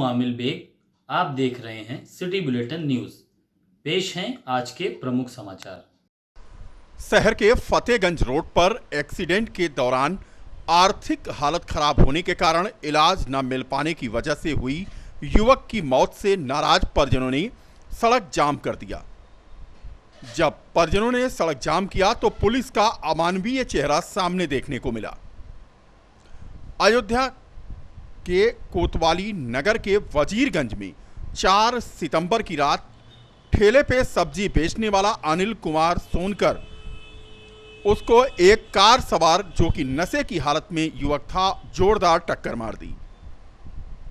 आमिल bag. आप देख रहे हैं सिटी बुलेटिन न्यूज। पेश हैं आज के प्रमुख समाचार। शहर के फतेहगंज रोड पर एक्सीडेंट के दौरान आर्थिक हालत खराब होने के कारण इलाज न मिल पाने की वजह से हुई युवक की मौत से नाराज परिजनों ने सड़क जाम कर दिया। जब परिजनों ने सड़क जाम किया तो पुलिस का अमानवीय चेहरा सामने देखने को मिला। अयोध्या के कोतवाली नगर के वजीरगंज में 4 सितंबर की रात ठेले पे सब्जी बेचने वाला अनिल कुमार सोनकर, उसको एक कार सवार जो कि नशे की हालत में युवक था, जोरदार टक्कर मार दी।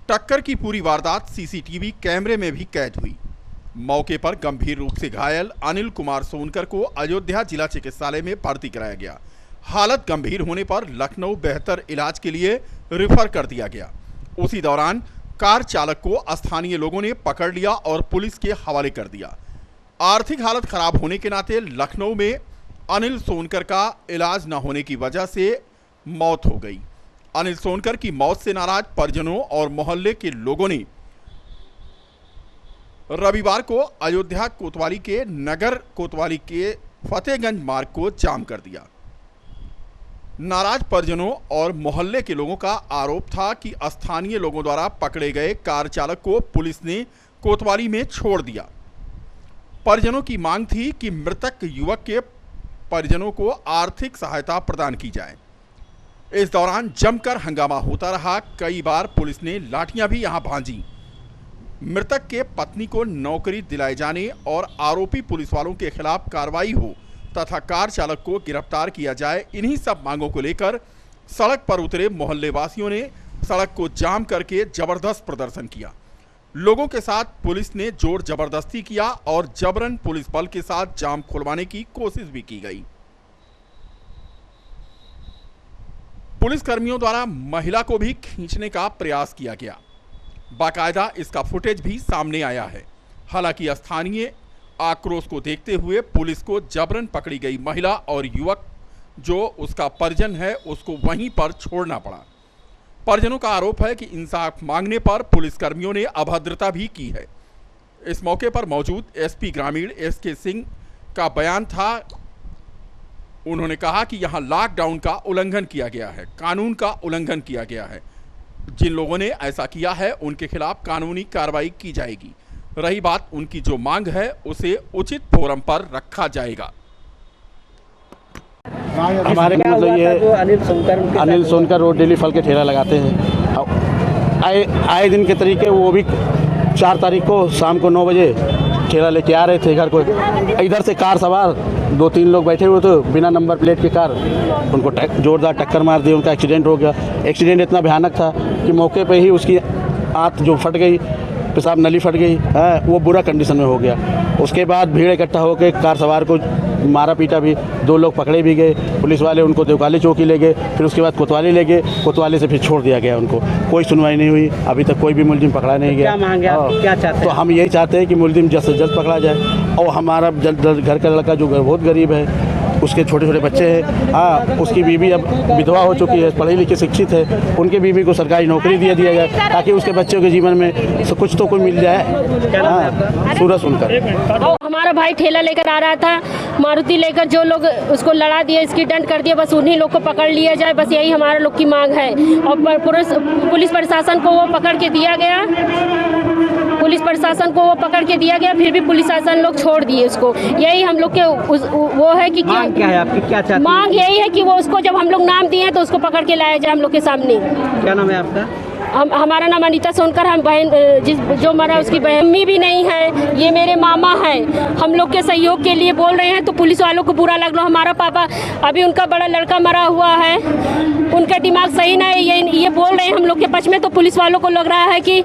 टक्कर की पूरी वारदात सीसीटीवी कैमरे में भी कैद हुई। मौके पर गंभीर रूप से घायल अनिल कुमार सोनकर को अयोध्या जिला चिकित्सालय में भर्ती कराया गया। हालत गंभीर होने पर लखनऊ बेहतर इलाज के लिए रेफर कर दिया गया। उसी दौरान कार चालक को स्थानीय लोगों ने पकड़ लिया और पुलिस के हवाले कर दिया। आर्थिक हालत खराब होने के नाते लखनऊ में अनिल सोनकर का इलाज न होने की वजह से मौत हो गई। अनिल सोनकर की मौत से नाराज परिजनों और मोहल्ले के लोगों ने रविवार को अयोध्या कोतवाली के नगर कोतवाली के फतेहगंज मार्ग को जाम कर दिया। नाराज परिजनों और मोहल्ले के लोगों का आरोप था कि स्थानीय लोगों द्वारा पकड़े गए कार चालक को पुलिस ने कोतवाली में छोड़ दिया। परिजनों की मांग थी कि मृतक युवक के परिजनों को आर्थिक सहायता प्रदान की जाए। इस दौरान जमकर हंगामा होता रहा। कई बार पुलिस ने लाठियां भी यहां भांजी। मृतक के पत्नी को नौकरी दिलाए जाने और आरोपी पुलिस वालों के खिलाफ कार्रवाई हो तथा कार चालक को गिरफ्तार किया जाए, इन्हीं सब मांगों को लेकर सड़क पर उतरे मोहल्ले वासियों ने सड़क को जाम करके जबरदस्त प्रदर्शन किया। लोगों के साथ पुलिस ने जोर जबरदस्ती किया और जबरन पुलिस बल के साथ जाम खुलवाने की कोशिश भी की गई। पुलिस कर्मियों द्वारा महिला को भी खींचने का प्रयास किया गया। बाकायदा इसका फुटेज भी सामने आया है। हालांकि स्थानीय आक्रोश को देखते हुए पुलिस को जबरन पकड़ी गई महिला और युवक जो उसका परिजन है उसको वहीं पर छोड़ना पड़ा। परिजनों का आरोप है कि इंसाफ मांगने पर पुलिसकर्मियों ने अभद्रता भी की है। इस मौके पर मौजूद एसपी ग्रामीण एसके सिंह का बयान था। उन्होंने कहा कि यहां लॉकडाउन का उल्लंघन किया गया है, कानून का उल्लंघन किया गया है। जिन लोगों ने ऐसा किया है उनके खिलाफ कानूनी कार्रवाई की जाएगी। रही बात उनकी जो मांग है उसे उचित फोरम पर रखा जाएगा। हमारे मतलब ये अनिल सोनकर रोड डेली फल के ठेला लगाते हैं। आए दिन के तरीके वो भी 4 तारीख को शाम को 9 बजे ठेला लेके आ रहे थे घर को। इधर से कार सवार 2-3 लोग बैठे हुए थे, बिना नंबर प्लेट के कार, उनको जोरदार टक्कर मार दी। उनका एक्सीडेंट हो गया। एक्सीडेंट इतना भयानक था कि मौके पे ही उसकी आंत जो फट गई, पेशाब नली फट गई है, वो बुरा कंडीशन में हो गया। उसके बाद भीड़ इकट्ठा होकर कार सवार को मारा पीटा भी। 2 लोग पकड़े भी गए। पुलिस वाले उनको देवकाली चौकी ले गए, फिर उसके बाद कोतवाली ले गए। कोतवाली से फिर छोड़ दिया गया उनको। कोई सुनवाई नहीं हुई। अभी तक कोई भी मुलजिम पकड़ा नहीं गया। क्या मांगे आप? क्या चाहते हैं? तो हम यही चाहते हैं कि मुलजिम जल्द से जल्द पकड़ा जाए। और हमारा घर का लड़का जो बहुत गरीब है, उसके छोटे छोटे बच्चे हैं, हाँ, उसकी बीवी अब विधवा हो चुकी है, पढ़ी लिखी शिक्षित है, उनके बीवी को सरकारी नौकरी दिया जाए ताकि उसके बच्चों के जीवन में कुछ तो कोई मिल जाए। हाँ, सूरज सुनकर हमारा भाई ठेला लेकर आ रहा था, मारुति लेकर, जो लोग उसको लड़ा दिए, इसकी दंड कर दिया, बस उन्हीं लोग को पकड़ लिया जाए। बस यही हमारा लोग की मांग है। और पुलिस प्रशासन को वो पकड़ के दिया गया, फिर भी पुलिस शासन लोग छोड़ दिए उसको। यही हम लोग के वो है कि मांग क्या है आपकी? क्या चाहते हैं? मांग यही है कि वो उसको जब हम लोग नाम दिए तो उसको पकड़ के लाया जाए हम लोग के सामने। क्या नाम है आपका? हमारा नाम अनीता सोनकर। हम बहन जो मरा उसकी बहन भी नहीं है, ये मेरे मामा हैं। हम लोग के सहयोग के लिए बोल रहे हैं तो पुलिस वालों को बुरा लग रहा। हमारा पापा, अभी उनका बड़ा लड़का मरा हुआ है, उनका दिमाग सही नहीं है। ये बोल रहे हैं हम लोग के पक्ष में, तो पुलिस वालों को लग रहा है कि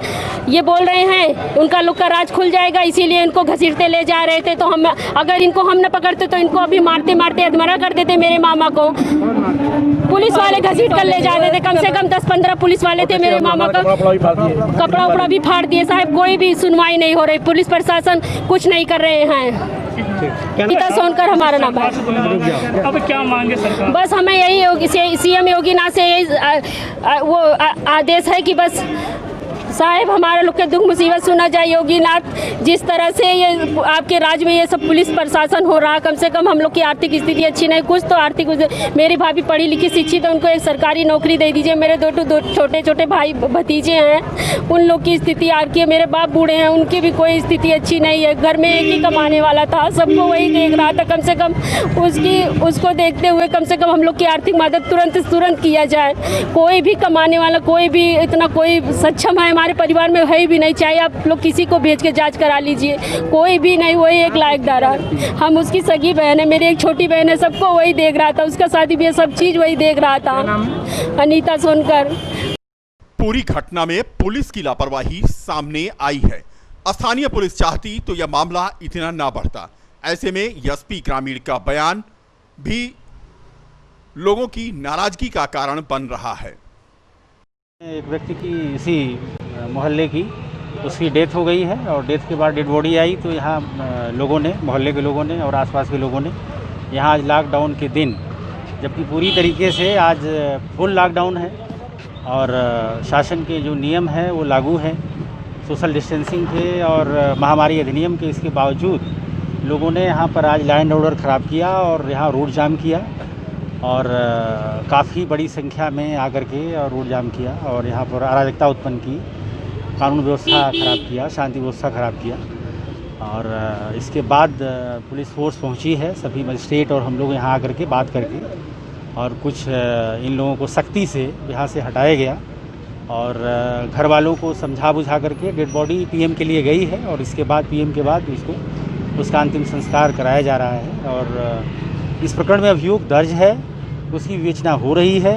ये बोल रहे हैं उनका लोग का राज खुल जाएगा, इसीलिए इनको घसीटते ले जा रहे थे। तो हम अगर इनको हम न पकड़ते तो इनको अभी मारते मारते अधमरा कर देते मेरे मामा को। पुलिस वाले घसीट कर ले जाते थे। कम से कम 10-15 पुलिस वाले थे। मेरे मामा का कपड़ा उपड़ा भी फाड़ दिए। साहब कोई भी सुनवाई नहीं हो रही, पुलिस प्रशासन कुछ नहीं कर रहे हैं। गीता सोनकर हमारा नाम है। अब क्या मांगे सरकार? बस हमें यही सीएम योगी नाथ से यही वो आदेश है कि बस साहब हमारा लोग के दुख मुसीबत सुना जाए। योगी नाथ जिस तरह से ये आपके राज्य में ये सब पुलिस प्रशासन हो रहा, कम से कम हम लोग की आर्थिक स्थिति अच्छी नहीं, कुछ तो आर्थिक मेरी भाभी पढ़ी लिखी शिक्षित है, उनको एक सरकारी नौकरी दे दीजिए। मेरे दो छोटे छोटे भाई भतीजे हैं, उन लोग की स्थिति आर्थिक, मेरे बाप बूढ़े हैं, उनकी भी कोई स्थिति अच्छी नहीं है। घर में एक ही कमाने वाला था, सबको वही देख रहा था। कम से कम उसको देखते हुए कम से कम हम लोग की आर्थिक मदद तुरंत किया जाए। कोई भी कमाने वाला, कोई भी इतना कोई सक्षम है हमारे परिवार में है भी नहीं। चाहे आप लोग किसी को भेज के जांच करा लीजिए, कोई भी नहीं, वही एक लायकदार है। हम उसकी सगी बहन है, मेरी एक छोटी बहन है, सबको वही देख रहा था, उसका शादी भी सब चीज़ वही देख रहा था। अनीता सोनकर। पूरी घटना में पुलिस की लापरवाही सामने आई है। स्थानीय पुलिस चाहती तो यह मामला इतना ना बढ़ता। ऐसे में एसपी ग्रामीण का बयान भी लोगों की नाराजगी का कारण बन रहा है। एक व्यक्ति की इसी मोहल्ले की उसकी डेथ हो गई है और डेथ के बाद डेड बॉडी आई, तो यहाँ लोगों ने, मोहल्ले के लोगों ने और आसपास के लोगों ने यहाँ आज लॉकडाउन के दिन, जबकि पूरी तरीके से आज फुल लॉकडाउन है और शासन के जो नियम है वो लागू है, सोशल डिस्टेंसिंग थे और महामारी अधिनियम के, इसके बावजूद लोगों ने यहाँ पर आज लॉ एंड ऑर्डर ख़राब किया और यहाँ रोड जाम किया और काफ़ी बड़ी संख्या में आकर के और रोड जाम किया और यहाँ पर अराजकता उत्पन्न की, कानून व्यवस्था ख़राब किया, शांति व्यवस्था ख़राब किया। और इसके बाद पुलिस फोर्स पहुँची है, सभी मजिस्ट्रेट और हम लोग यहाँ आकर के बात करके और कुछ इन लोगों को सख्ती से यहाँ से हटाया गया और घर वालों को समझा बुझा करके डेड बॉडी पीएम के लिए गई है और इसके बाद पीएम के बाद उसका अंतिम संस्कार कराया जा रहा है। और इस प्रकरण में अभियोग दर्ज है, उसकी विवेचना हो रही है,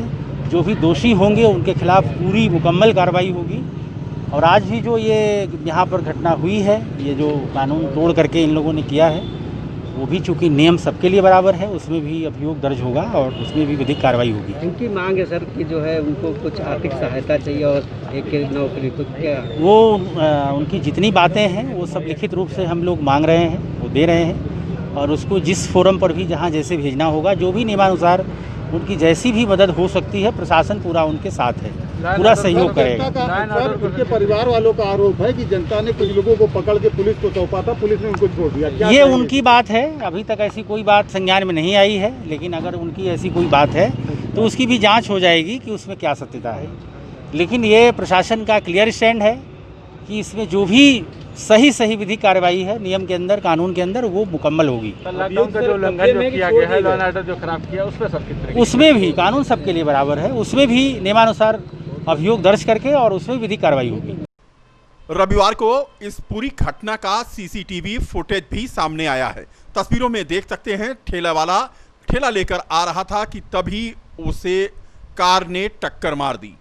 जो भी दोषी होंगे उनके खिलाफ पूरी मुकम्मल कार्रवाई होगी। और आज भी जो ये यहाँ पर घटना हुई है, ये जो कानून तोड़ करके इन लोगों ने किया है, वो भी चूँकि नियम सबके लिए बराबर है, उसमें भी अभियोग दर्ज होगा और उसमें भी विधिक कार्रवाई होगी। इनकी मांग है सर कि जो है उनको कुछ आर्थिक सहायता चाहिए और एक नौकरी, तो क्या वो उनकी जितनी बातें हैं वो सब लिखित रूप से हम लोग मांग रहे हैं, वो दे रहे हैं और उसको जिस फोरम पर भी जहाँ जैसे भेजना होगा, जो भी नियमानुसार उनकी जैसी भी मदद हो सकती है, प्रशासन पूरा उनके साथ है, पूरा सहयोग करेगा। उनके परिवार वालों का आरोप है कि जनता ने कुछ लोगों को पकड़ के पुलिस को सौंपा था, पुलिस ने उनको छोड़ दिया। ये उनकी बात है, अभी तक ऐसी कोई बात संज्ञान में नहीं आई है, लेकिन अगर उनकी ऐसी कोई बात है तो उसकी भी जांच हो जाएगी कि उसमें क्या सत्यता है। लेकिन ये प्रशासन का क्लियर स्टैंड है कि इसमें जो भी सही विधिक कार्रवाई है नियम के अंदर, कानून के अंदर, वो मुकम्मल होगी। लॉकडाउन का जो उल्लंघन जो किया गया है, लॉ एंड ऑर्डर जो खराब किया, उसमें सब किस तरह, उसमें भी कानून सबके लिए बराबर है, उसमें भी नियमानुसार अभियोग दर्ज करके और उसमें विधिक कार्रवाई होगी। रविवार को इस पूरी घटना का सीसीटीवी फुटेज भी सामने आया है। तस्वीरों में देख सकते हैं ठेला वाला ठेला लेकर आ रहा था कि तभी उसे कार ने टक्कर मार दी।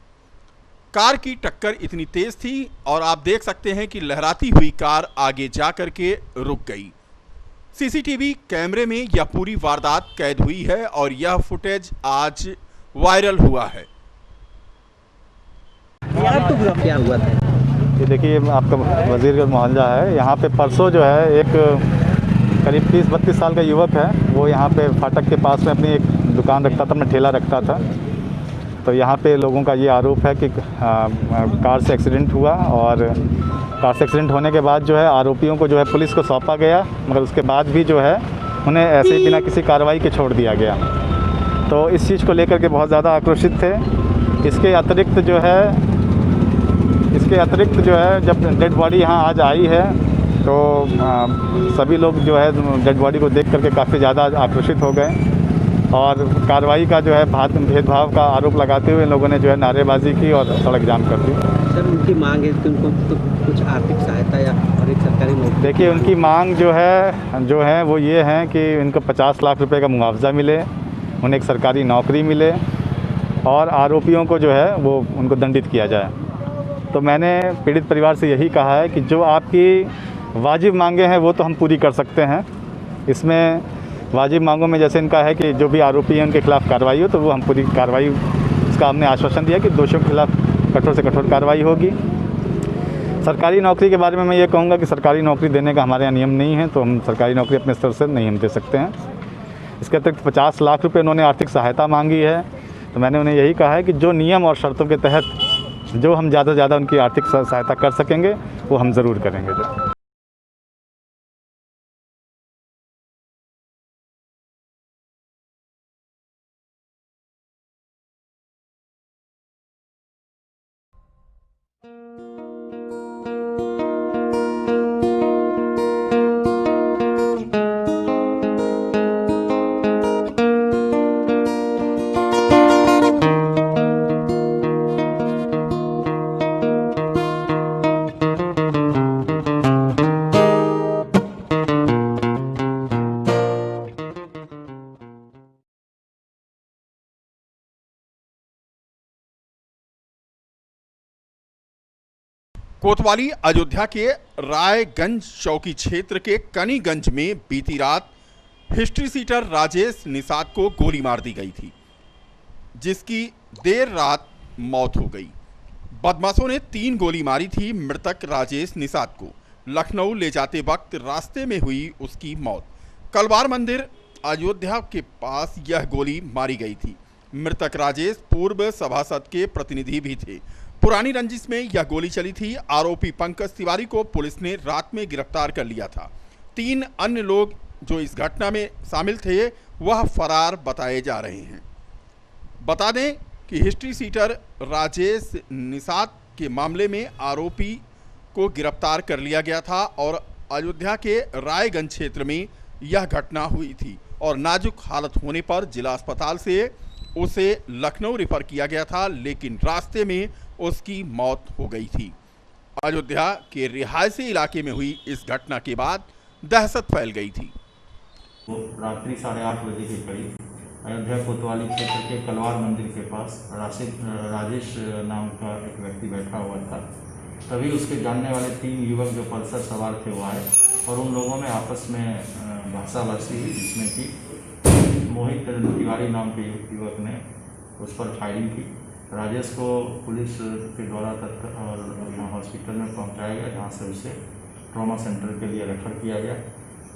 कार की टक्कर इतनी तेज थी और आप देख सकते हैं कि लहराती हुई कार आगे जाकर के रुक गई। सीसीटीवी कैमरे में यह पूरी वारदात कैद हुई है और यह फुटेज आज वायरल हुआ है। क्या हुआ था? ये देखिए आपका वजीरगंज मोहल्ला है, यहाँ पे परसों जो है एक करीब 30-32 साल का युवक है, वो यहाँ पे फाटक के पास में अपनी एक दुकान रखता था, अपना ठेला रखता था। तो यहाँ पे लोगों का ये आरोप है कि कार से एक्सीडेंट हुआ और कार से एक्सीडेंट होने के बाद जो है आरोपियों को जो है पुलिस को सौंपा गया, मगर उसके बाद भी जो है उन्हें ऐसे ही बिना किसी कार्रवाई के छोड़ दिया गया। तो इस चीज़ को लेकर के बहुत ज़्यादा आक्रोशित थे। इसके अतिरिक्त जो है जब डेड बॉडी यहाँ आज आई है तो सभी लोग जो है डेड बॉडी को देख करके काफ़ी ज़्यादा आक्रोशित हो गए और कार्रवाई का जो है भेदभाव का आरोप लगाते हुए लोगों ने जो है नारेबाजी की और सड़क जाम कर दी। सर उनकी मांग है कि उनको तो कुछ आर्थिक सहायता या और एक सरकारी नौकरी। देखिए उनकी मांग जो है वो ये है कि इनको 50 लाख रुपए का मुआवजा मिले, उन्हें एक सरकारी नौकरी मिले और आरोपियों को जो है वो उनको दंडित किया जाए। तो मैंने पीड़ित परिवार से यही कहा है कि जो आपकी वाजिब मांगे हैं वो तो हम पूरी कर सकते हैं। इसमें वाजिब मांगों में जैसे इनका है कि जो भी आरोपी हैं उनके खिलाफ़ कार्रवाई हो, तो वो हम पूरी कार्रवाई, उसका हमने आश्वासन दिया कि दोषियों के खिलाफ़ कठोर से कठोर कार्रवाई होगी। सरकारी नौकरी के बारे में मैं ये कहूँगा कि सरकारी नौकरी देने का हमारे यहाँ नियम नहीं है, तो हम सरकारी नौकरी अपने स्तर से नहीं हम दे सकते हैं। इसके अतिरिक्त 50 लाख रुपये उन्होंने आर्थिक सहायता मांगी है, तो मैंने उन्हें यही कहा है कि जो नियम और शर्तों के तहत जो हम ज़्यादा से ज़्यादा उनकी आर्थिक सहायता कर सकेंगे वो हम ज़रूर करेंगे। कोतवाली अयोध्या के रायगंज चौकी क्षेत्र के कनीगंज में बीती रात हिस्ट्री सीटर राजेश निषाद को गोली मार दी गई थी, जिसकी देर रात मौत हो गई। बदमाशों ने 3 गोली मारी थी। मृतक राजेश निषाद को लखनऊ ले जाते वक्त रास्ते में हुई उसकी मौत। कलवार मंदिर अयोध्या के पास यह गोली मारी गई थी। मृतक राजेश पूर्व सभासद के प्रतिनिधि भी थे। पुरानी रंजिश में यह गोली चली थी। आरोपी पंकज तिवारी को पुलिस ने रात में गिरफ्तार कर लिया था। 3 अन्य लोग जो इस घटना में शामिल थे वह फरार बताए जा रहे हैं। बता दें कि हिस्ट्री सीटर राजेश निषाद के मामले में आरोपी को गिरफ्तार कर लिया गया था और अयोध्या के रायगंज क्षेत्र में यह घटना हुई थी और नाजुक हालत होने पर जिला अस्पताल से उसे लखनऊ रेफर किया गया था, लेकिन रास्ते में उसकी मौत हो गई थी। अयोध्या के रिहायशी इलाके में हुई इस घटना के बाद दहशत फैल गई थी। रात्रि 8:30 बजे के करीब अयोध्या कोतवाली क्षेत्र के कलवार मंदिर के पास राजेश नाम का एक व्यक्ति बैठा हुआ था। तभी उसके जानने वाले 3 युवक जो पल्सर सवार थे वो आए और उन लोगों में आपस में बहसाबहसी हुई, जिसमें कि मोहित तिवारी नाम के युवक ने उस पर फायरिंग की। राजेश को पुलिस के द्वारा और यहाँ हॉस्पिटल में पहुँचाया गया, जहाँ से उसे ट्रॉमा सेंटर के लिए रेफर किया गया।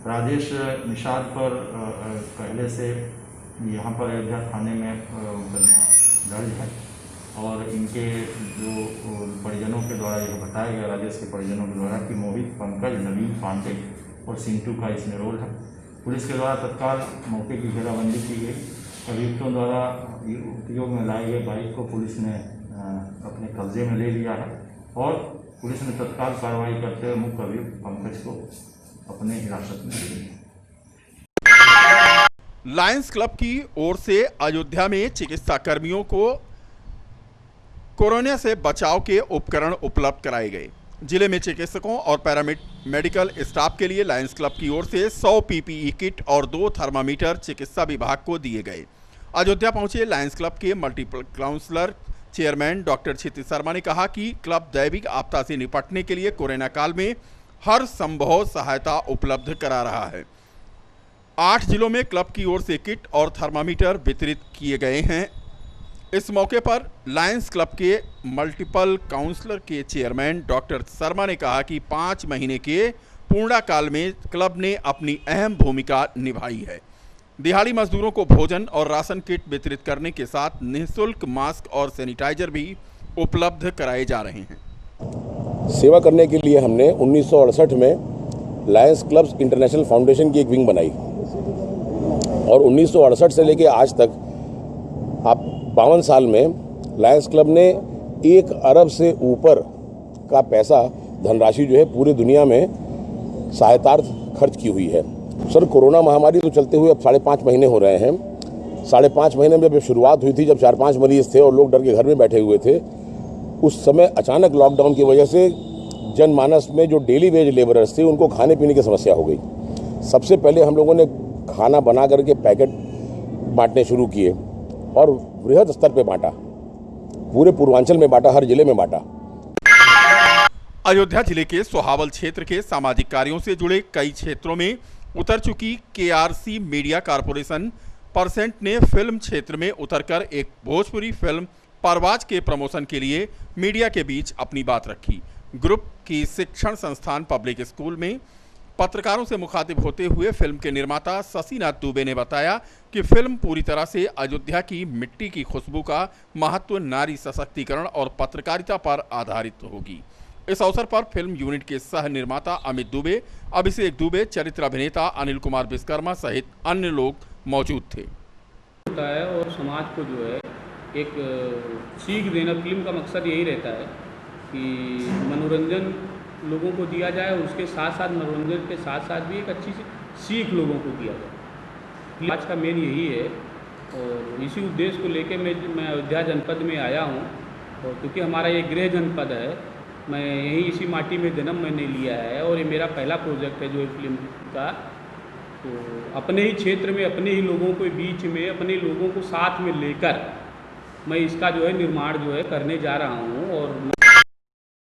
राजेश निषाद पर पहले से यहाँ पर अयोध्या थाने में मुकदमा दर्ज है और इनके जो परिजनों के द्वारा यह बताया गया, राजेश के परिजनों के द्वारा, कि मोहित, पंकज, नवीन पांडे और सिंटू का इसमें रोल है। पुलिस के द्वारा तत्काल मौके की घेराबंदी की गई। अभियुक्तों द्वारा उपयोग में लाए गए बाइक को पुलिस ने अपने कब्जे में ले लिया है और पुलिस ने तत्काल कार्रवाई करते हुए मुख्य अभियुक्त पंकज को अपने हिरासत में ले लिया। लायंस क्लब की ओर से अयोध्या में चिकित्सा कर्मियों को कोरोना से बचाव के उपकरण उपलब्ध कराए गए। जिले में चिकित्सकों और पैरामेडिकल स्टाफ के लिए लायंस क्लब की ओर से 100 पीपीई किट और 2 थर्मामीटर चिकित्सा विभाग को दिए गए। अयोध्या पहुंचे लायंस क्लब के मल्टीपल काउंसलर चेयरमैन डॉक्टर क्षितिज शर्मा ने कहा कि क्लब दैविक आपदा से निपटने के लिए कोरोना काल में हर संभव सहायता उपलब्ध करा रहा है। 8 जिलों में क्लब की ओर से किट और थर्मामीटर वितरित किए गए हैं। इस मौके पर लायंस क्लब के मल्टीपल काउंसलर के चेयरमैन डॉक्टर शर्मा ने कहा कि 5 महीने के पूर्णकाल में क्लब ने अपनी अहम भूमिका निभाई है। दिहाड़ी मजदूरों को भोजन और राशन किट वितरित करने के साथ निःशुल्क मास्क और सैनिटाइजर भी उपलब्ध कराए जा रहे हैं। सेवा करने के लिए हमने 1968 में लायंस क्लब्स इंटरनेशनल फाउंडेशन की एक विंग बनाई और 1968 से लेकर आज तक 52 साल में लायंस क्लब ने 1 अरब से ऊपर का पैसा धनराशि जो है पूरी दुनिया में सहायतार्थ खर्च की हुई है। सर, कोरोना महामारी तो चलते हुए अब 5.5 महीने हो रहे हैं। 5.5 महीने में जब शुरुआत हुई थी, जब 4-5 मरीज थे और लोग डर के घर में बैठे हुए थे, उस समय अचानक लॉकडाउन की वजह से जनमानस में जो डेली वेज लेबरर्स थे उनको खाने पीने की समस्या हो गई। सबसे पहले हम लोगों ने खाना बना करके पैकेट बांटने शुरू किए और वृहद स्तर पे बांटा, पूरे पूर्वांचल में बांटा, हर जिले में बांटा। अयोध्या जिले के सोहावल क्षेत्र के सामाजिक कार्यों से जुड़े कई क्षेत्रों में उतर चुकी केआरसी मीडिया कॉरपोरेशन परसेंट ने फिल्म क्षेत्र में उतरकर एक भोजपुरी फिल्म परवाज के प्रमोशन के लिए मीडिया के बीच अपनी बात रखी। ग्रुप की शिक्षण संस्थान पब्लिक स्कूल में पत्रकारों से मुखातिब होते हुए फिल्म के निर्माता शशिनाथ दुबे ने बताया कि फिल्म पूरी तरह से अयोध्या की मिट्टी की खुशबू का महत्व, नारी सशक्तिकरण और पत्रकारिता पर आधारित होगी। इस अवसर पर फिल्म यूनिट के सह निर्माता अमित दुबे, अभिषेक दुबे, चरित्र अभिनेता अनिल कुमार विश्वकर्मा सहित अन्य लोग मौजूद थे। होता है और समाज को जो है एक सीख देना, फिल्म का मकसद यही रहता है कि मनोरंजन लोगों को दिया जाए और उसके साथ साथ मनोरंजन के साथ साथ भी एक अच्छी सी सीख लोगों को दिया जाए। आज का मेन यही है और इसी उद्देश्य को लेकर मैं अयोध्या जनपद में आया हूँ। और क्योंकि हमारा ये गृह जनपद है, मैं यहीं इसी माटी में जन्म मैंने लिया है और ये मेरा पहला प्रोजेक्ट है जो है फिल्म का। तो अपने ही क्षेत्र में, अपने ही लोगों के बीच में, अपने लोगों को साथ में लेकर मैं इसका जो है निर्माण जो है करने जा रहा हूँ। और